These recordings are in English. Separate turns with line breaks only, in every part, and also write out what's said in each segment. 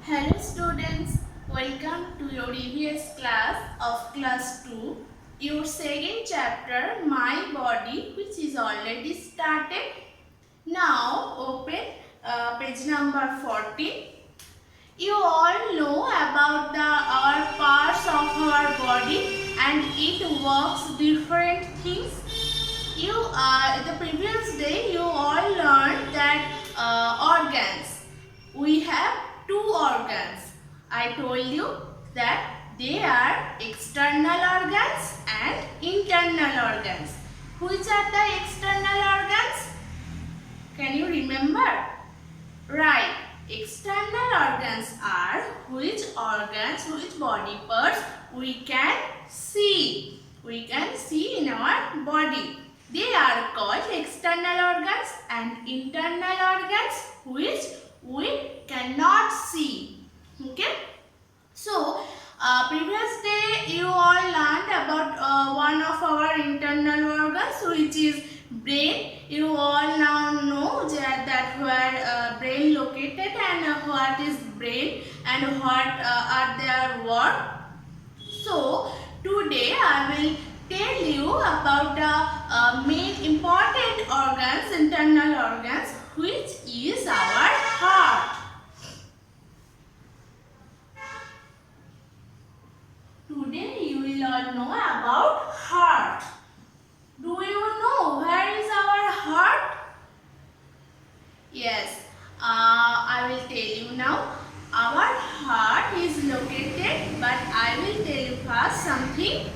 Hello students, welcome to your EVS class of class 2, your second chapter My Body, which is already started. Now open page number 14. You all know about our parts of our body and it works different things. The previous day you all learned that organs. We have two organs. I told you that they are external organs and internal organs. Which are the external organs? Can you remember? Right. External organs are which body parts we can see. We can see in our body. They are called external organs and internal organs which we cannot see. Okay. So, previous day you all learned about one of our internal organs which is brain. You all now know that where brain located and what is brain and what are their work. So, today I will tell you about the main important organs, internal organs, which is our heart. Today you will all know about heart. Do you know where is our heart? Yes, I will tell you now. Our heart is located, but I will tell you first something.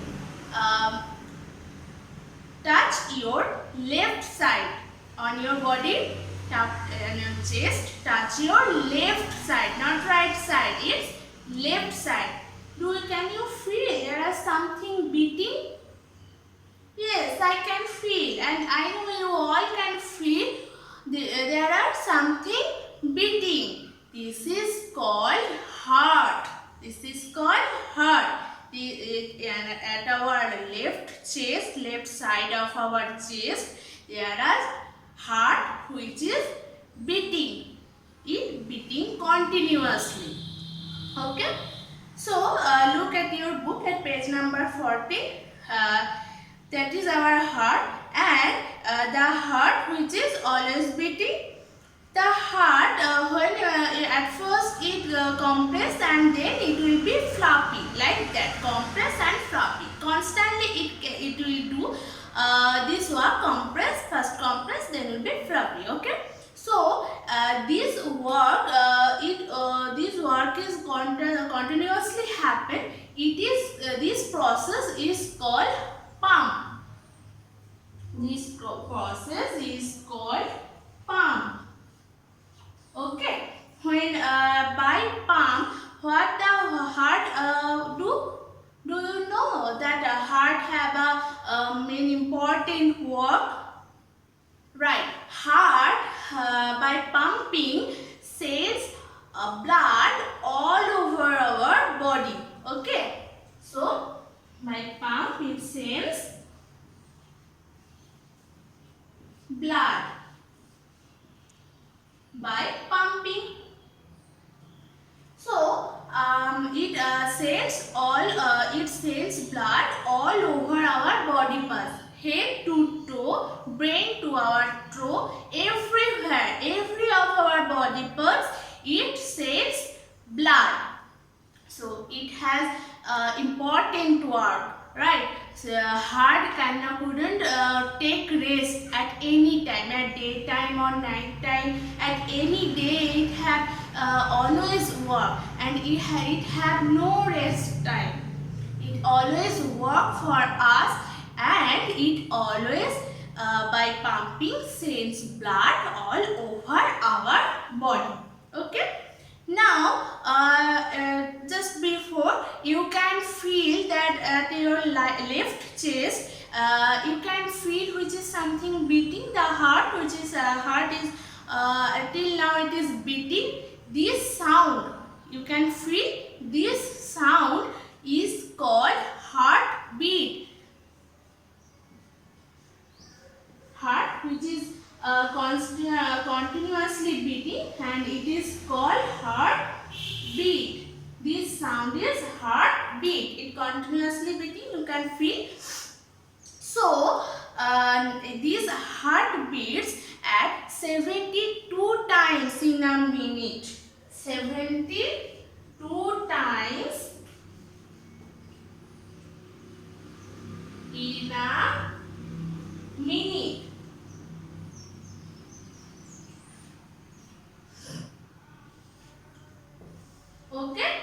Touch your left side on your body, on your chest. Touch your left side, not right side. It's left side. Can you feel there is something beating? Yes, I can feel, and I know you all can feel. There are something beating. This is called heart. This is called heart. At our left side of our chest, there is heart which is beating. It beating continuously. Okay. So look at your book at page number 40. That is our heart, and the heart which is always beating. The heart when at first it compress and then it will be floppy like that. Compress and floppy. Constantly it will do this work. Compress, first compress, then will be floppy. Okay. So this work is continuously happen. It is this process is called pump. This process is called pump. Okay. When by pump, what the heart do? Do you know that a heart have a main important work? Right. Heart by pumping sends blood all over our body. Okay. So by pump it sends blood by pumping. So it sends blood all over our body parts, head to toe, brain to our toe, everywhere, every of our body parts, it sends blood. So it has important work, right? So heart couldn't take rest at any time, at daytime or night time, at any day. It have always work, and it have no rest time. It always work for us, and it always by pumping sends blood all over our body. Okay. Now, just before, you can feel that at your left chest, you can feel which is something beating. The heart, which is heart is till now it is beating. This sound, you can feel. This sound is called heartbeat. Heart, which is continuously beating, and it is called heartbeat. beat. This sound is heartbeat. It continuously beating. You can feel. So these heartbeats at 72 times in a minute. 72 times in a minute. Okay.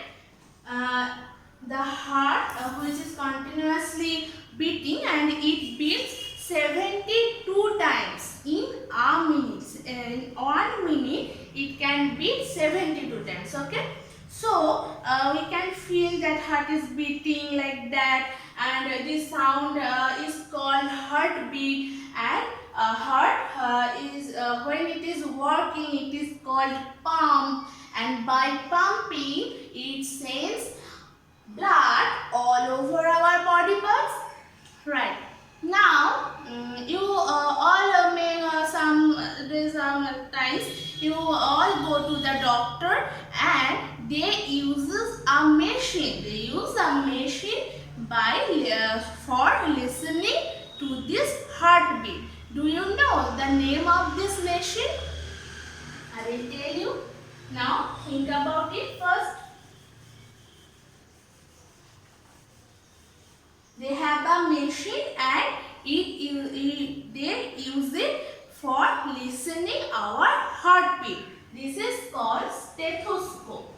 The heart which is continuously beating, and it beats 72 times in a minute. In 1 minute it can beat 72 times. Okay. So we can feel that heart is beating like that, and this sound is called heartbeat. And heart is when it is working, it is called pump, and by pumping it sends blood all over our body parts. Right. Now you all may some times you all go to the doctor, and they uses a machine. They use a machine by for listening to this heartbeat. Do you know the name of this machine? I will tell you. Now think about it first. They have a machine, and they use it for listening our heartbeat. This is called stethoscope.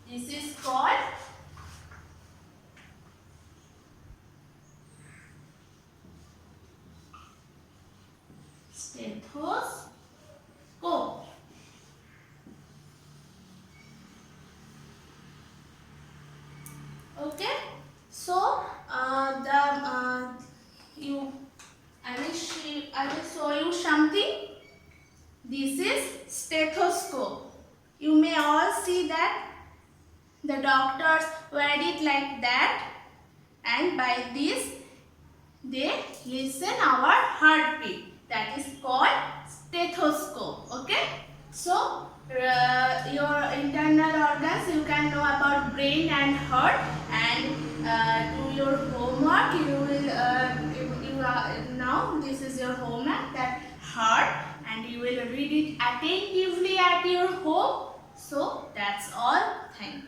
This is called stethoscope. Okay, so I will show you something. This is stethoscope. You may all see that the doctors wear it like that, and by this they listen our heartbeat. That is called stethoscope. Okay, so your internal organs, you can know about brain and heart, and do your homework. You will now this is your homework, that heart, and you will read it attentively at your home. So that's all. Thank you.